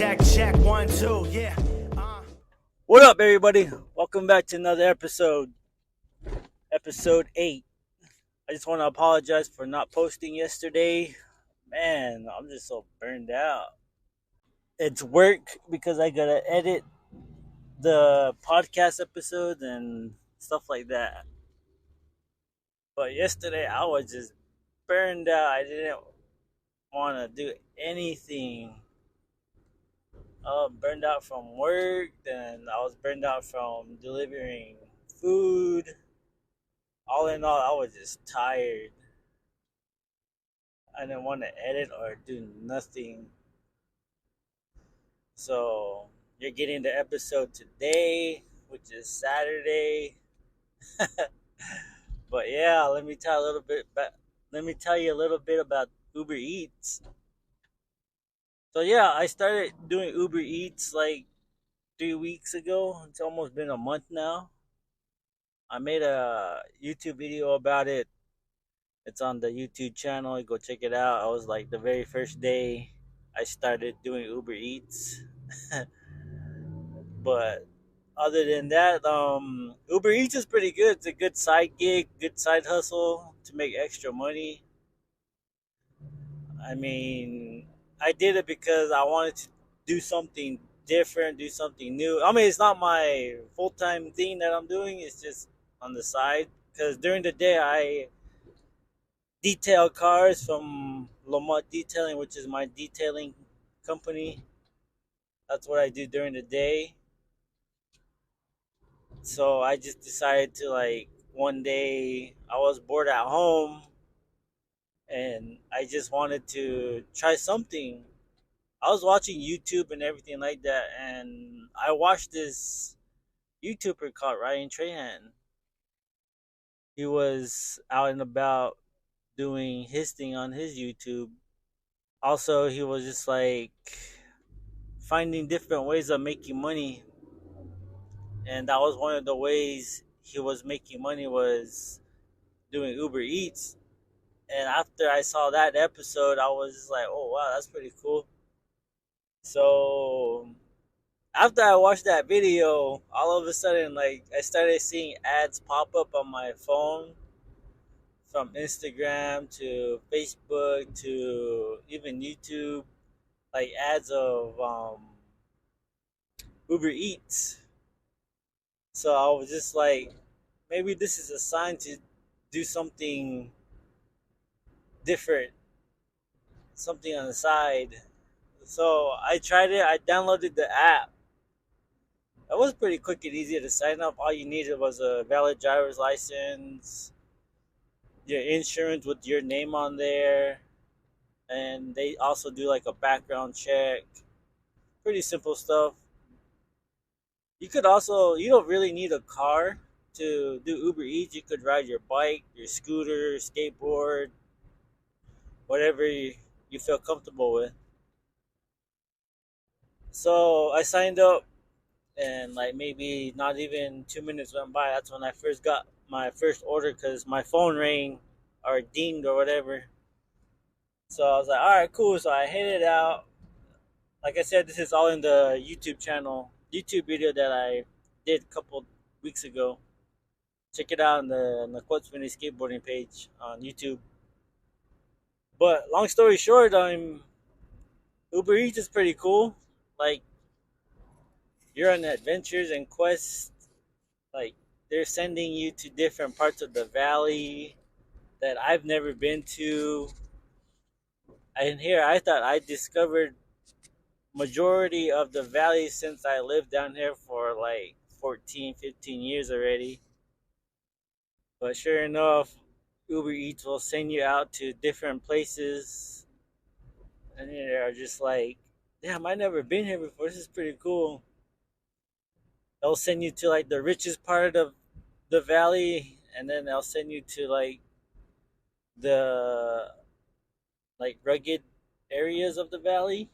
check, 1, 2, yeah. What up, everybody? Welcome back to another episode 8. I just want to apologize for not posting yesterday. Man, I'm just so burned out. It's work because I gotta edit the podcast episodes and stuff like that. But yesterday, I was just burned out. I didn't want to do anything. I was burned out from work, then I was burned out from delivering food. All in all, I was just tired. I didn't want to edit or do nothing. So you're getting the episode today, which is Saturday. But yeah, let me tell you a little bit about Uber Eats. So yeah, I started doing Uber Eats like 3 weeks ago. It's almost been a month now. I made a YouTube video about it. It's on the YouTube channel. Go check it out. I was like the very first day I started doing Uber Eats. But other than that, Uber Eats is pretty good. It's a good side gig, good side hustle to make extra money. I mean, I did it because I wanted to do something different, do something new. I mean, it's not my full time thing that I'm doing. It's just on the side because during the day I detail cars from Lamont Detailing, which is my detailing company. That's what I do during the day. So I just decided to like one day I was bored at home and I just wanted to try something. I was watching YouTube and everything like that, and I watched this YouTuber called Ryan Trahan. He was out and about doing his thing on his YouTube. Also, he was just like finding different ways of making money, and that was one of the ways he was making money was doing Uber Eats. And after I saw that episode, I was just like, "Oh wow, that's pretty cool." So after I watched that video, all of a sudden, like I started seeing ads pop up on my phone from Instagram to Facebook to even YouTube, like ads of Uber Eats. So I was just like, maybe this is a sign to do something different, something on the side. So I tried it. I downloaded the app. It was pretty quick and easy to sign up. All you needed was a valid driver's license, your insurance with your name on there, and they also do like a background check. Pretty simple stuff. You don't really need a car to do Uber Eats. You could ride your bike, your scooter, skateboard, whatever you feel comfortable with. So I signed up, and like maybe not even 2 minutes went by. That's when I first got my first order because my phone rang or dinged or whatever. So I was like, all right, cool. So I hit it out. Like I said, this is all in the YouTube video that I did a couple weeks ago. Check it out on the Naqwatsveni skateboarding page on YouTube. But long story short, Uber Eats is pretty cool. Like you're on adventures and quests. Like they're sending you to different parts of the valley that I've never been to. And here I thought I discovered majority of the valley since I lived down here for like 14, 15 years already. But sure enough, Uber Eats will send you out to different places, and you're just like, damn, I never been here before. This is pretty cool. They'll send you to like the richest part of the valley, and then they'll send you to like the like rugged areas of the valley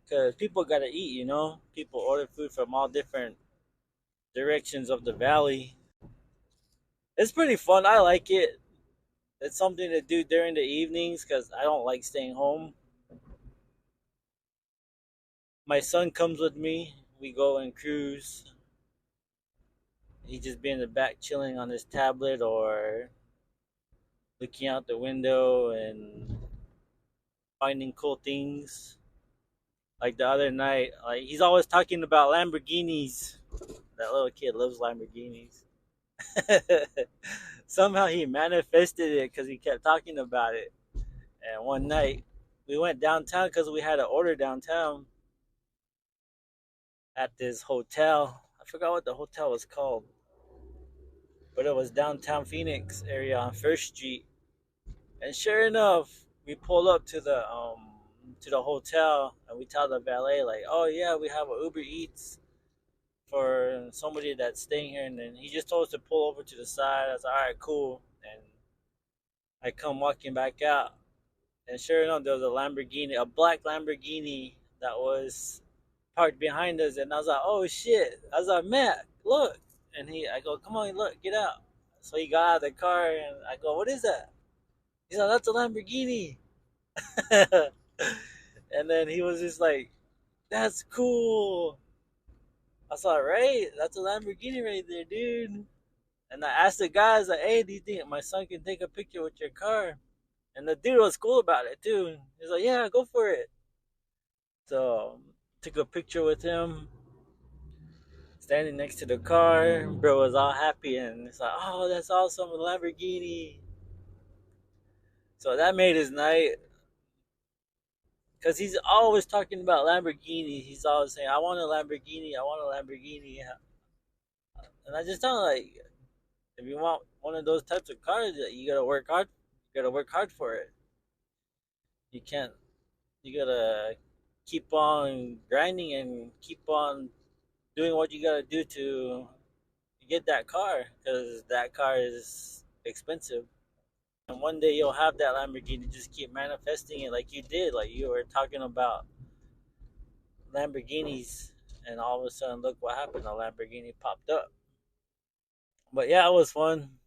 because people gotta eat. People order food from all different directions of the valley. It's pretty fun. I like it. It's something to do during the evenings because I don't like staying home. My son comes with me. We go and cruise. He just be in the back chilling on his tablet or looking out the window and finding cool things. Like the other night, like he's always talking about Lamborghinis. That little kid loves Lamborghinis. Somehow he manifested it because he kept talking about it. And one night we went downtown because we had an order downtown at this hotel. I forgot what the hotel was called, but it was downtown Phoenix area on First Street. And sure enough, we pull up to the hotel and we tell the valet like, "Oh yeah, we have a Uber Eats for somebody that's staying here." And then he just told us to pull over to the side. I was like, "All right, cool." And I come walking back out, and sure enough, there was a Lamborghini, a black Lamborghini that was parked behind us. And I was like, "Oh shit!" I was like, "Matt, look!" And I go, "Come on, look, get out." So he got out of the car, and I go, "What is that?" He's like, "That's a Lamborghini." And then he was just like, "That's cool." I was like, "Right, that's a Lamborghini right there, dude." And I asked the guys, like, "Hey, do you think my son can take a picture with your car?" And the dude was cool about it too. He's like, "Yeah, go for it." So took a picture with him, standing next to the car. Bro was all happy and it's like, "Oh, that's awesome, a Lamborghini." So that made his night because he's always talking about Lamborghini. He's always saying, "I want a Lamborghini. I want a Lamborghini." And I just tell him like, if you want one of those types of cars, you gotta work hard. You gotta work hard for it. You can't. You gotta keep on grinding and keep on doing what you gotta do to get that car because that car is expensive. And one day you'll have that Lamborghini. Just keep manifesting it like you did. Like you were talking about Lamborghinis, and all of a sudden, look what happened. A Lamborghini popped up. But yeah, it was fun.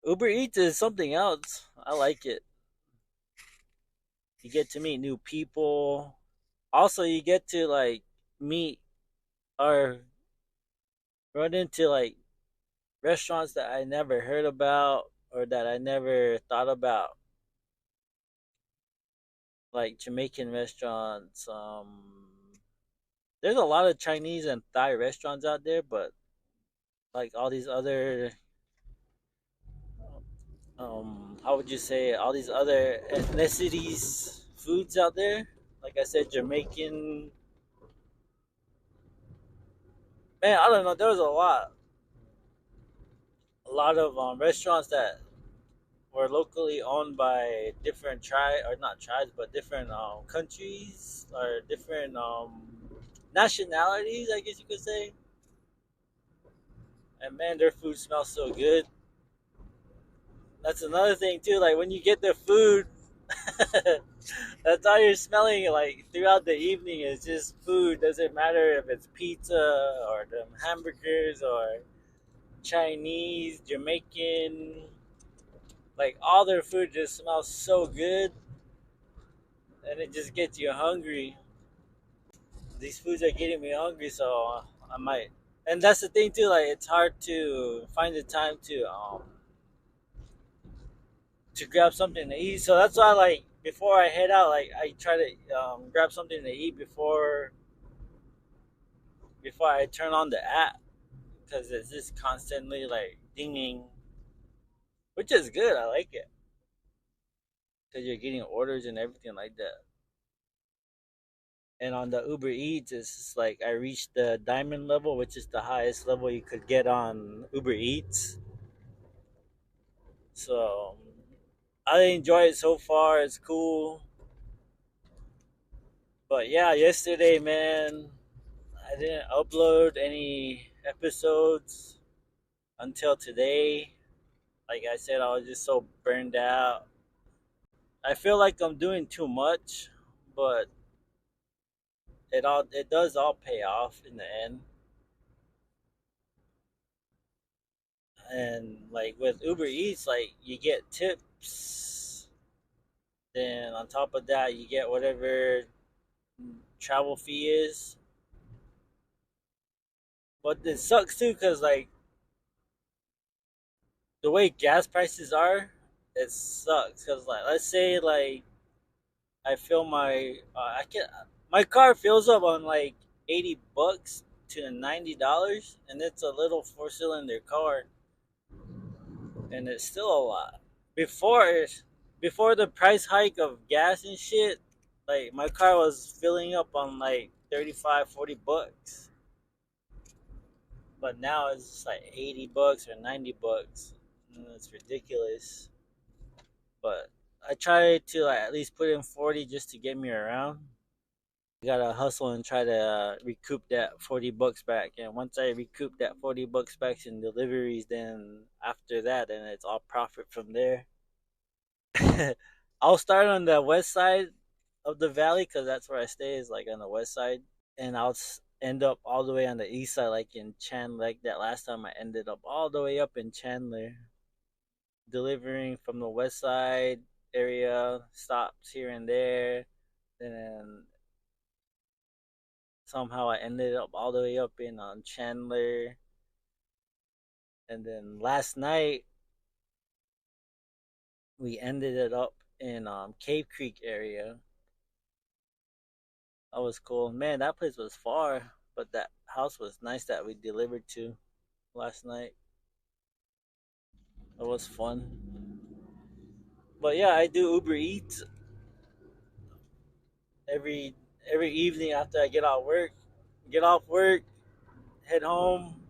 Uber Eats is something else. I like it. You get to meet new people. Also, you get to like meet or run into like restaurants that I never heard about or that I never thought about, like Jamaican restaurants. There's a lot of Chinese and Thai restaurants out there, but like all these other, how would you say, all these other ethnicities, foods out there. Like I said, Jamaican. Man, I don't know. There was a lot of restaurants that were locally owned by different tribes, or not tribes, but different countries or different nationalities, I guess you could say. And man, their food smells so good. That's another thing too. Like when you get the food, that's all you're smelling like throughout the evening is just food. Doesn't matter if it's pizza or them hamburgers or Chinese, Jamaican. Like all their food just smells so good, and it just gets you hungry. These foods are getting me hungry, so I might. And that's the thing too. Like it's hard to find the time to grab something to eat. So that's why, like, before I head out, like I try to grab something to eat before I turn on the app because it's just constantly like dinging, which is good. I like it because you're getting orders and everything like that. And on the Uber Eats, it's just like I reached the diamond level, which is the highest level you could get on Uber Eats. So I enjoy it so far. It's cool. But yeah, yesterday, man, I didn't upload any episodes until today. Like I said, I was just so burned out. I feel like I'm doing too much, but it does all pay off in the end. And like with Uber Eats, like you get tips. Then on top of that, you get whatever travel fee is. But it sucks too, cause like the way gas prices are, it sucks. Cause like let's say like I fill my I can my car fills up on like $80 to $90, and it's a little four-cylinder car, and it's still a lot. Before before the price hike of gas and shit, like my car was filling up on like 35, $40, but now it's just like $80 or $90. And it's ridiculous. But I try to like at least put in 40 just to get me around. I gotta hustle and try to recoup that $40 back. And once I recoup that $40 back in deliveries, then after that, then it's all profit from there. I'll start on the west side of the valley because that's where I stay. Is like on the west side, and end up all the way on the east side, like in Chandler. Like that last time, I ended up all the way up in Chandler, delivering from the west side area, stops here and there, and then somehow I ended up all the way up in Chandler, and then last night we ended it up in Cave Creek area. That was cool. Man, that place was far, but that house was nice that we delivered to last night. It was fun. But yeah, I do Uber Eats every every evening after I get out work. Get off work, head home,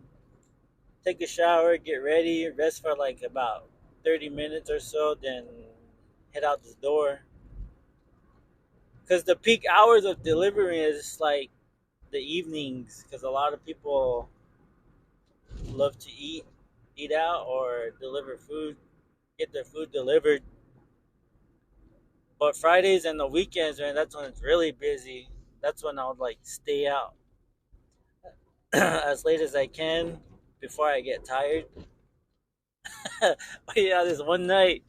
take a shower, get ready, rest for like about 30 minutes or so, then head out the door. Because the peak hours of delivery is like the evenings, because a lot of people love to eat out or deliver food, get their food delivered. But Fridays and the weekends, man, that's when it's really busy. That's when I would like stay out as late as I can before I get tired. But yeah, this one night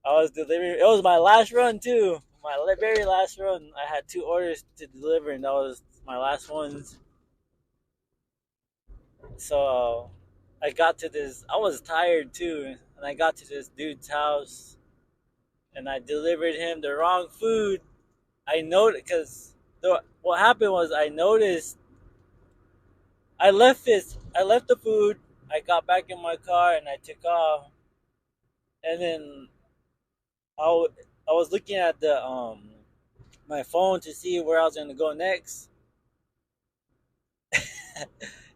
I was delivering. It was my last run too. My very last run. I had two orders to deliver, and that was my last ones. So I got to this. I was tired too, and I got to this dude's house, and I delivered him the wrong food. I noticed because what happened was I noticed I left the food. I got back in my car and I took off, and then I was looking at the my phone to see where I was gonna go next.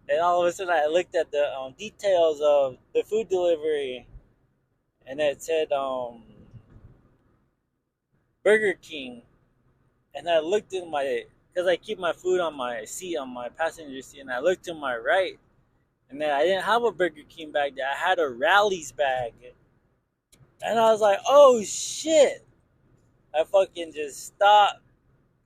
And all of a sudden, I looked at the details of the food delivery, and it said Burger King. And I looked in my because I keep my food on my seat on my passenger seat, and I looked to my right, and then I didn't have a Burger King bag there. I had a Rally's bag, and I was like, "Oh shit!" I fucking just stopped.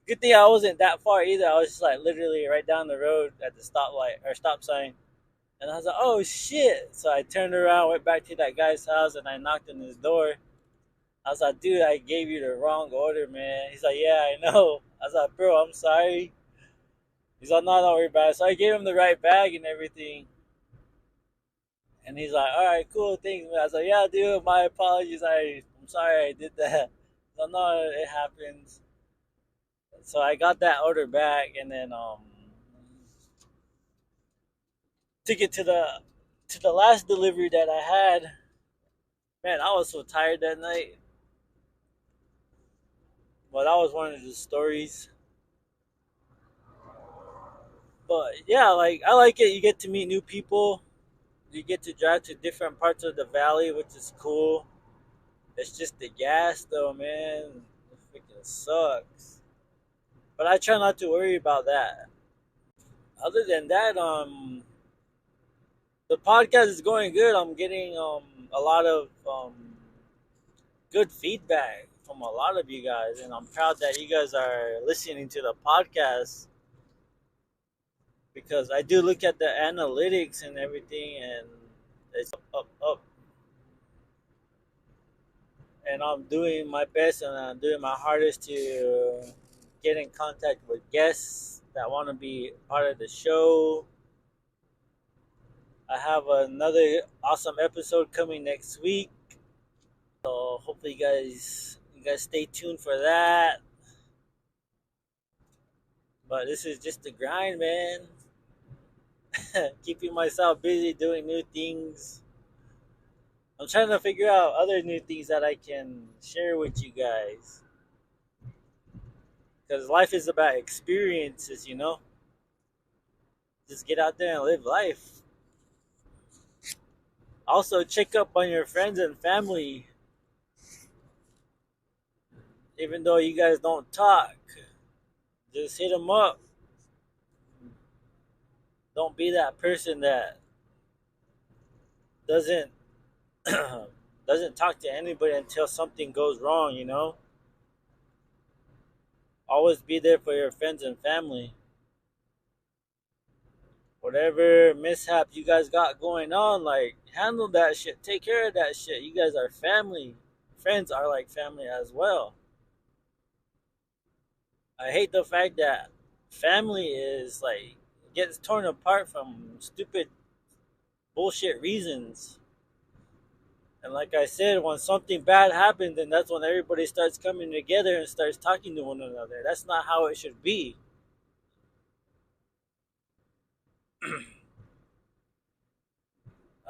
Good thing I wasn't that far either. I was just like literally right down the road at the stoplight or stop sign. And I was like, oh shit. So I turned around, went back to that guy's house, and I knocked on his door. I was like, dude, I gave you the wrong order, man. He's like, yeah, I know. I was like, bro, I'm sorry. He's like, no, don't worry about it. So I gave him the right bag and everything. And he's like, all right, cool, thanks, man. I was like, yeah, dude, my apologies. I'm sorry I did that. So no, it happens. So I got that order back, and then took it to the last delivery that I had. Man, I was so tired that night. But that was one of the stories. But yeah, like I like it. You get to meet new people. You get to drive to different parts of the valley, which is cool. It's just the gas, though, man. It freaking sucks. But I try not to worry about that. Other than that, the podcast is going good. I'm getting a lot of good feedback from a lot of you guys, and I'm proud that you guys are listening to the podcast because I do look at the analytics and everything, and it's up, and I'm doing my best and I'm doing my hardest to get in contact with guests that want to be part of the show. I have another awesome episode coming next week. So hopefully you guys stay tuned for that. But this is just the grind, man. Keeping myself busy doing new things. I'm trying to figure out other new things that I can share with you guys. Because life is about experiences, you know? Just get out there and live life. Also, check up on your friends and family. Even though you guys don't talk, just hit them up. Don't be that person that doesn't doesn't talk to anybody until something goes wrong, you know? Always be there for your friends and family. Whatever mishap you guys got going on, like, handle that shit. Take care of that shit. You guys are family. Friends are like family as well. I hate the fact that family is like gets torn apart from stupid bullshit reasons. And like I said, when something bad happens, then that's when everybody starts coming together and starts talking to one another. That's not how it should be.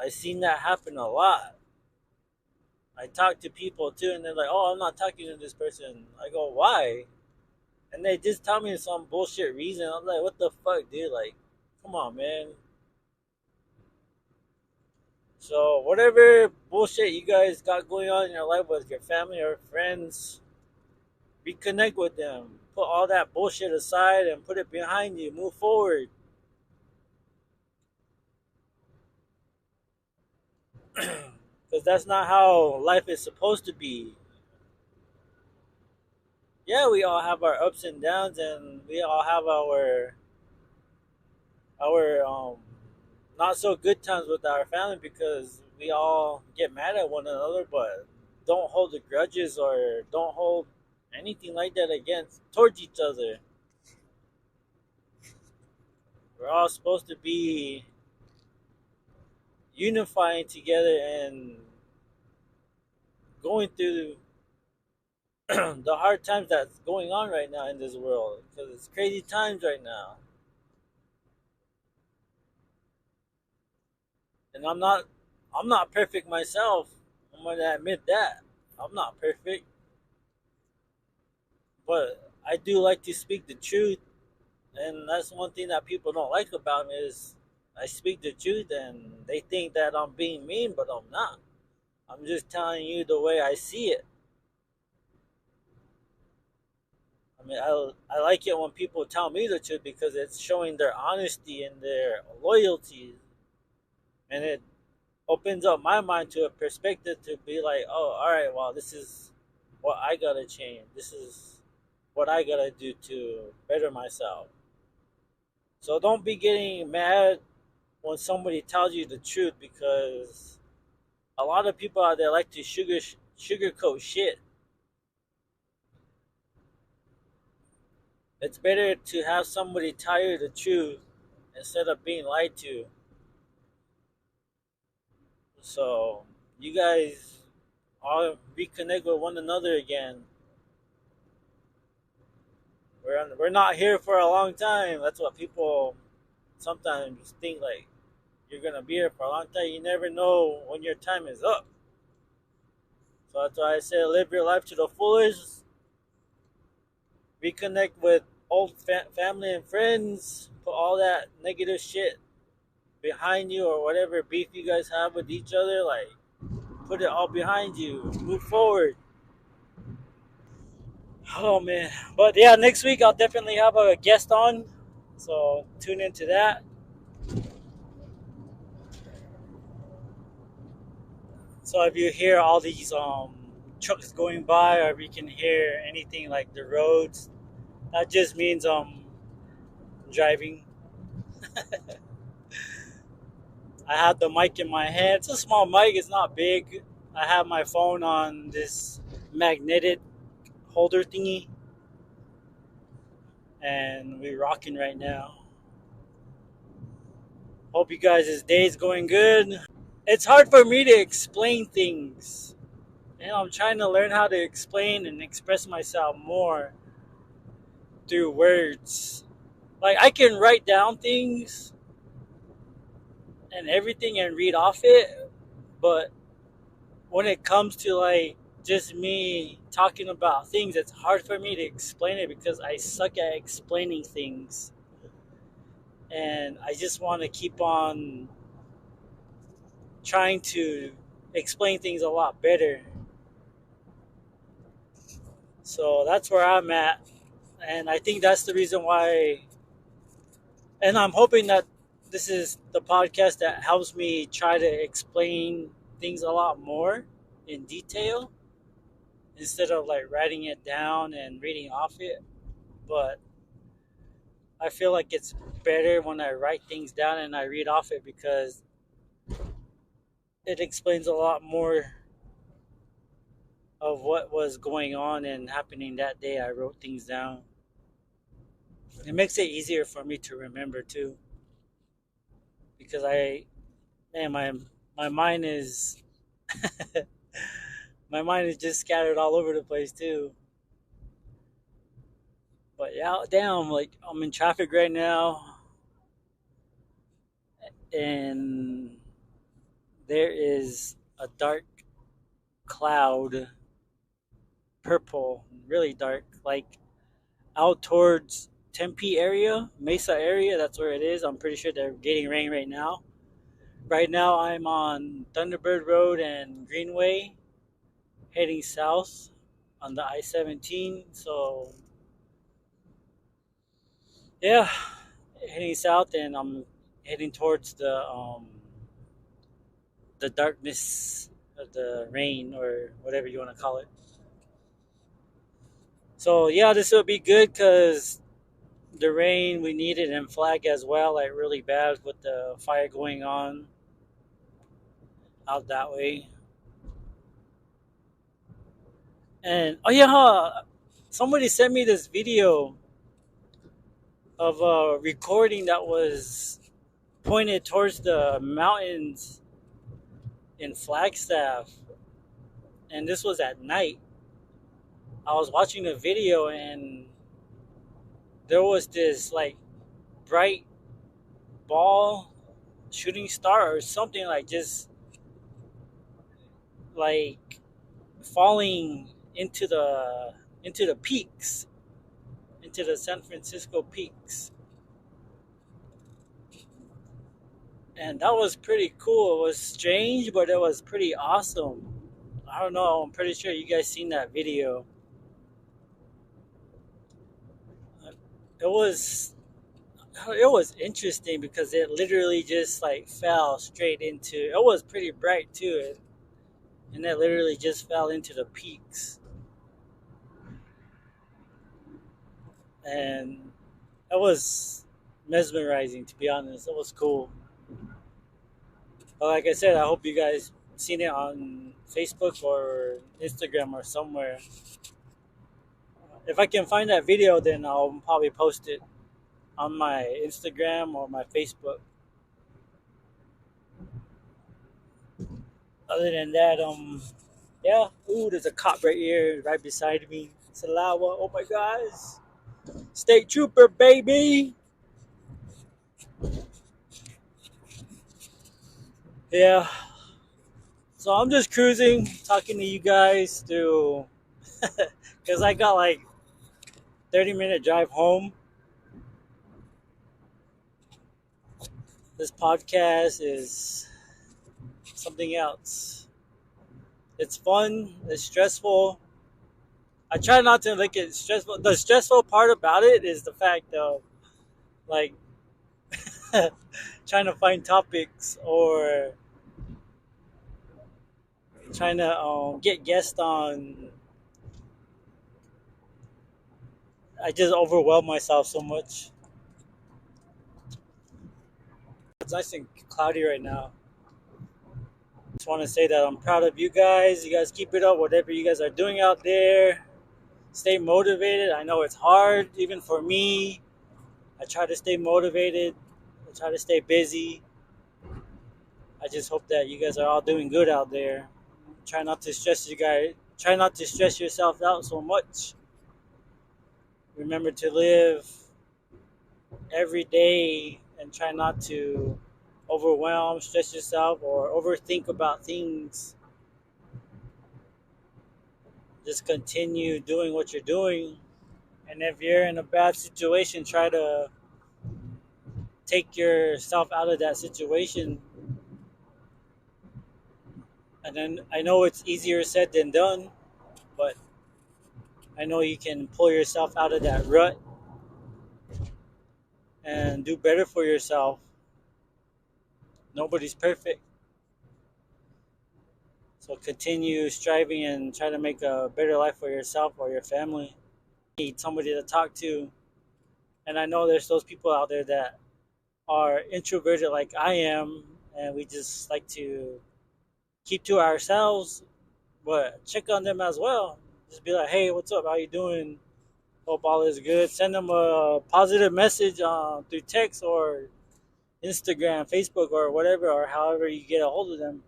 I've seen that happen a lot. I talk to people too, and they're like, "Oh, I'm not talking to this person." I go, "Why?" And they just tell me some bullshit reason. I'm like, "What the fuck, dude? Like, come on, man." So whatever bullshit you guys got going on in your life with your family or friends, reconnect with them. Put all that bullshit aside and put it behind you. Move forward. Because that's not how life is supposed to be. Yeah, we all have our ups and downs, and we all have our not so good times with our family because we all get mad at one another. But don't hold the grudges or don't hold anything like that against towards each other. We're all supposed to be unifying together and going through the hard times that's going on right now in this world because it's crazy times right now. And I'm not perfect myself. I'm gonna admit that. I'm not perfect, but I do like to speak the truth, and that's one thing that people don't like about me is I speak the truth, and they think that I'm being mean, but I'm not. I'm just telling you the way I see it. I mean, I like it when people tell me the truth because it's showing their honesty and their loyalty, and it opens up my mind to a perspective to be like, oh, all right, well, this is what I gotta change. This is what I gotta do to better myself. So don't be getting mad when somebody tells you the truth because a lot of people out there like to sugarcoat shit. It's better to have somebody tell you the truth instead of being lied to. So you guys all reconnect with one another again. We're not here for a long time. That's what people sometimes think, like you're gonna be here for a long time. You never know when your time is up. So that's why I say live your life to the fullest. Reconnect with old family and friends. Put all that negative shit behind you or whatever beef you guys have with each other. Like put it all behind you. Move forward. Oh man. But yeah, next week I'll definitely have a guest on. So tune into that. So if you hear all these trucks going by or if you can hear anything like the roads, that just means driving. I have the mic in my hand. It's a small mic, it's not big. I have my phone on this magnetic holder thingy. and we're rocking right now. Hope you guys' day is going good. It's hard for me to explain things. I'm trying to learn how to explain and express myself more through words. Like I can write down things and everything and read off it, but when it comes to like just me talking about things, it's hard for me to explain it because I suck at explaining things. And I just want to keep on trying to explain things a lot better. So that's where I'm at. And I think that's the reason why. And I'm hoping that this is the podcast that helps me try to explain things a lot more in detail instead of like writing it down and reading off it. But I feel like it's better when I write things down and I read off it because it explains a lot more of what was going on and happening that day. I wrote things down. It makes it easier for me to remember too, because man, my mind is my mind is just scattered all over the place too. But yeah, damn, like I'm in traffic right now, and there is a dark cloud, purple, really dark, like out towards Tempe area, Mesa area. That's where it is. I'm pretty sure they're getting rain right now. Right now, I'm on Thunderbird Road and Greenway, heading south on the I-17. So yeah, heading south, and I'm heading towards the darkness of the rain or whatever you want to call it. So yeah, this will be good because the rain we need it in Flag as well, like really bad with the fire going on out that way. And oh yeah, somebody sent me this video of a recording that was pointed towards the mountains in Flagstaff, and this was at night. I was watching a video and there was this like bright ball, shooting star or something, like just like falling into the peaks, into the San Francisco peaks. And that was pretty cool. It was strange, but it was pretty awesome. I don't know, I'm pretty sure you guys seen that video. It was it was interesting because it literally just like fell straight into, it was pretty bright too, and it literally just fell into the peaks. And it was mesmerizing, to be honest. It was cool. But like I said, I hope you guys seen it on Facebook or Instagram or somewhere. If I can find that video, then I'll probably post it on my Instagram or my Facebook. Other than that, yeah. Ooh, there's a cop right here, right beside me. Salawa. Oh my gosh. State trooper, baby. Yeah. So I'm just cruising, talking to you guys through, because I got like 30-minute drive home. This podcast is something else. It's fun. It's stressful. I try not to make it stressful. The stressful part about it is the fact of like trying to find topics or trying to get guests on. I just overwhelm myself so much. It's nice and cloudy right now. Just want to say that I'm proud of you guys. You guys keep it up, whatever you guys are doing out there. stay motivated. I know it's hard, even for me. I try to stay motivated. I try to stay busy. I just hope that you guys are all doing good out there. Try not to stress you guys. Try not to stress yourself out so much. Remember to live every day and try not to overwhelm, stress yourself, or overthink about things. Just continue doing what you're doing. And if you're in a bad situation, try to take yourself out of that situation. And then I know it's easier said than done, but I know you can pull yourself out of that rut and do better for yourself. Nobody's perfect. So continue striving and try to make a better life for yourself or your family. You need somebody to talk to. And I know there's those people out there that are introverted like I am, and we just like to keep to ourselves, but check on them as well. Just be like, hey, what's up? How you doing? Hope all is good. Send them a positive message through text or Instagram, Facebook, or whatever, or however you get a hold of them.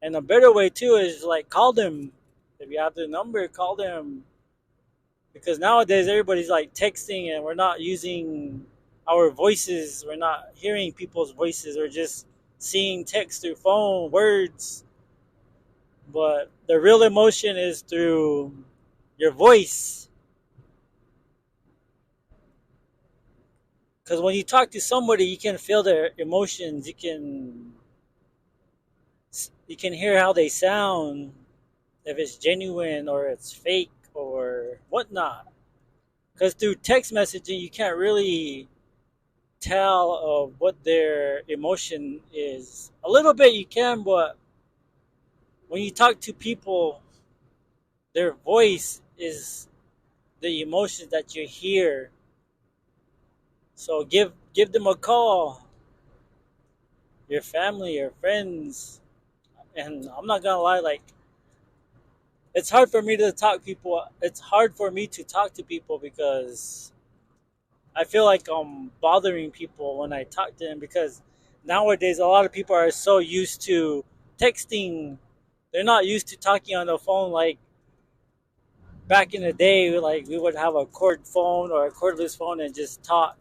And a better way too is like call them. If you have the number, call them. Because nowadays everybody's like texting and we're not using our voices. We're not hearing people's voices. We're just seeing text through phone, words. But the real emotion is through your voice. Because when you talk to somebody, you can feel their emotions. You can hear how they sound, if it's genuine or it's fake or whatnot. Because through text messaging, you can't really tell of what their emotion is. A little bit you can, but when you talk to people, their voice is the emotions that you hear. So give them a call, your family, your friends. And I'm not gonna lie, like it's hard for me to talk people. It's hard for me to talk to people because I feel like I'm bothering people when I talk to them because nowadays a lot of people are so used to texting. They're not used to talking on the phone like back in the day. Like we would have a cord phone or a cordless phone and just talk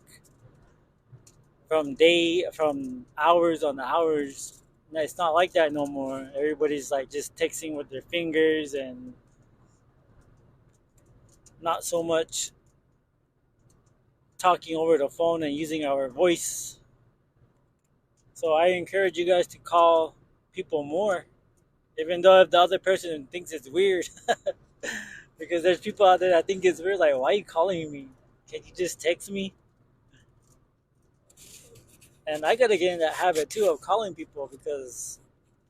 from hours on hours. No, it's not like that no more. Everybody's like just texting with their fingers and not so much talking over the phone and using our voice. So I encourage you guys to call people more, even though if the other person thinks it's weird. Because there's people out there that think it's weird, like, why are you calling me? Can't you just text me? And I gotta get in that habit too of calling people because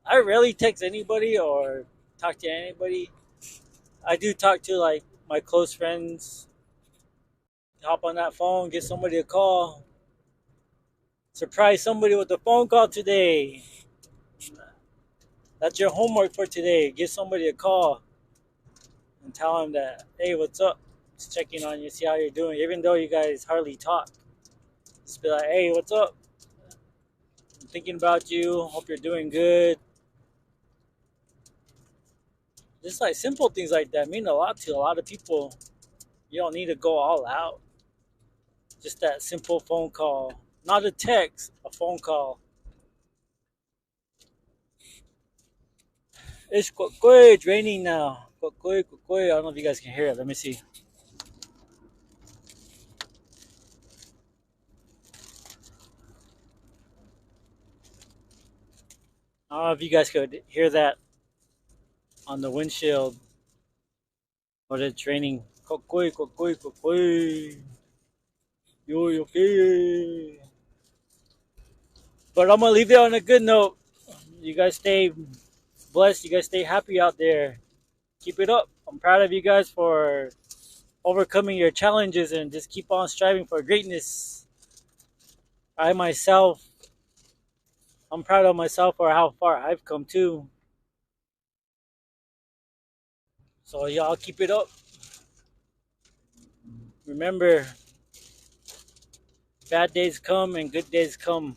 I rarely text anybody or talk to anybody. I do talk to like my close friends, hop on that phone, get somebody a call, surprise somebody with a phone call today. That's your homework for today. Give somebody a call and tell them that, hey, what's up? Just checking on you, see how you're doing. Even though you guys hardly talk, just be like, hey, what's up? I'm thinking about you. Hope you're doing good. Just like simple things like that mean a lot to a lot of people. You don't need to go all out. Just that simple phone call. Not a text, a phone call. It's Kokoy. It's raining now. Kokoy, Kokoy. I don't know if you guys can hear it. Let me see. I don't know if you guys could hear that on the windshield, but it's raining. Kokoy, Kokoy, Kokoy. Yo, okay. But I'm going to leave it on a good note. You guys stay blessed. You guys stay happy out there. Keep it up. I'm proud of you guys for overcoming your challenges and just keep on striving for greatness. I myself, I'm proud of myself for how far I've come too. So y'all keep it up. Remember, bad days come and good days come.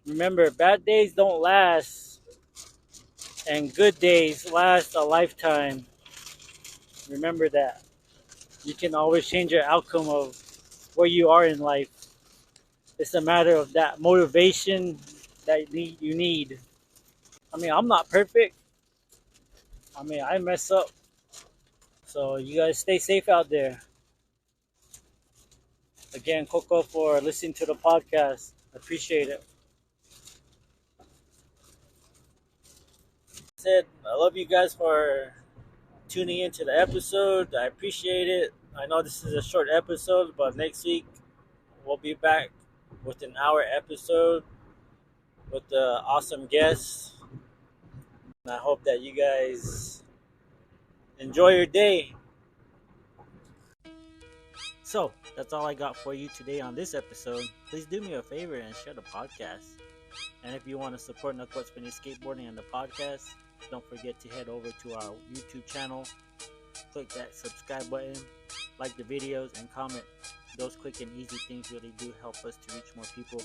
Remember, bad days don't last, and good days last a lifetime. Remember that. You can always change your outcome of where you are in life. It's a matter of that motivation that you need. I mean, I'm not perfect. I mean, I mess up. So you guys stay safe out there. Again, Coco, for listening to the podcast. I appreciate it. Said I love you guys for tuning into the episode. I appreciate it. I know this is a short episode, but next week we'll be back with an hour episode with the awesome guests. And I hope that you guys enjoy your day. So, that's all I got for you today on this episode. Please do me a favor and share the podcast. And if you want to support Naqwatsveni Skateboarding and the podcast, don't forget to head over to our YouTube channel. Click that subscribe button, like the videos, and comment. Those quick and easy things really do help us to reach more people.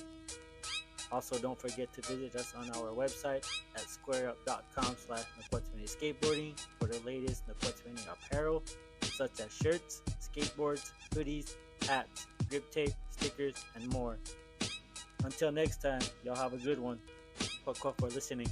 Also, don't forget to visit us on our website at squareup.com/Naqwatsveni Skateboarding for the latest Naqwatsveni apparel, such as shirts, skateboards, hoodies, hats, grip tape, stickers, and more. Until next time, y'all have a good one. Fuck off for listening.